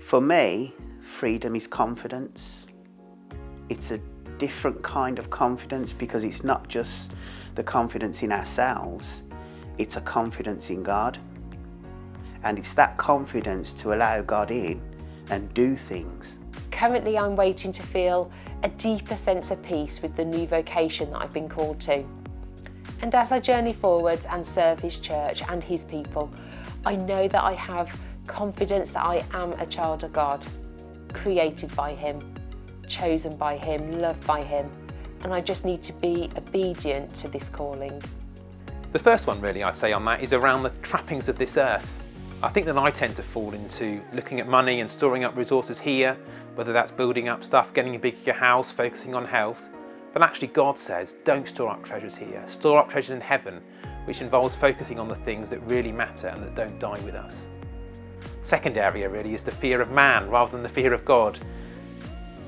For me, freedom is confidence. It's a different kind of confidence because it's not just the confidence in ourselves, it's a confidence in God. And it's that confidence to allow God in and do things. Currently, I'm waiting to feel a deeper sense of peace with the new vocation that I've been called to. And as I journey forward and serve His church and His people, I know that I have confidence that I am a child of God, created by Him, chosen by Him, loved by Him, and I just need to be obedient to this calling. The first one really I'd say on that is around the trappings of this earth. I think that I tend to fall into looking at money and storing up resources here, whether that's building up stuff, getting a bigger house, focusing on health. But actually God says, don't store up treasures here, store up treasures in heaven, which involves focusing on the things that really matter and that don't die with us. Second area really is the fear of man rather than the fear of God.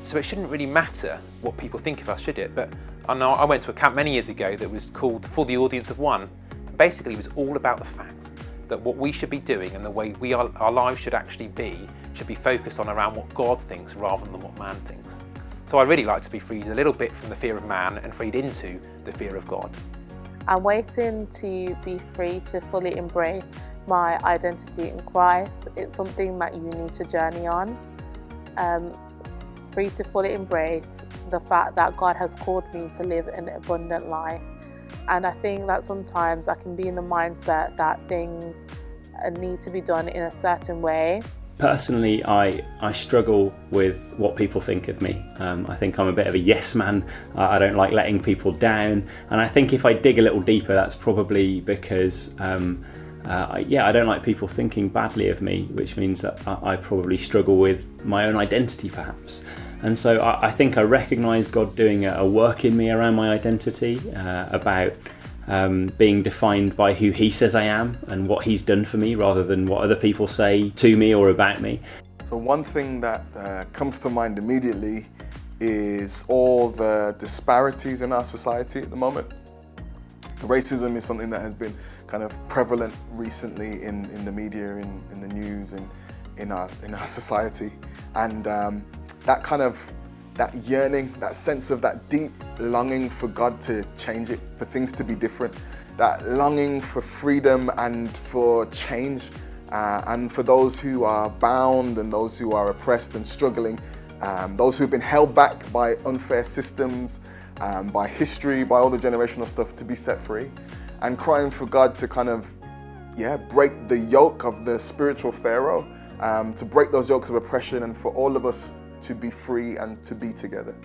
So it shouldn't really matter what people think of us, should it? But I know I went to a camp many years ago that was called For the Audience of One. And basically it was all about the fact that what we should be doing and the way our lives should actually be should be focused on around what God thinks rather than what man thinks. So I really like to be freed a little bit from the fear of man and freed into the fear of God. I'm waiting to be free to fully embrace my identity in Christ. It's something that you need to journey on. Free to fully embrace the fact that God has called me to live an abundant life. And I think that sometimes I can be in the mindset that things need to be done in a certain way. Personally, I struggle with what people think of me. I think I'm a bit of a yes man. I don't like letting people down. And I think if I dig a little deeper, that's probably because I don't like people thinking badly of me, which means that I probably struggle with my own identity perhaps. And so I think I recognise God doing a work in me around my identity, about being defined by who He says I am and what He's done for me rather than what other people say to me or about me. So one thing that comes to mind immediately is all the disparities in our society at the moment. Racism is something that has been kind of prevalent recently in the media, in the news, and in our society. And that yearning, that sense of that deep longing for God to change it, for things to be different, that longing for freedom and for change, and for those who are bound and those who are oppressed and struggling, those who've been held back by unfair systems, by history, by all the generational stuff, to be set free, and crying for God to kind of, break the yoke of the spiritual Pharaoh, to break those yokes of oppression, and for all of us to be free and to be together.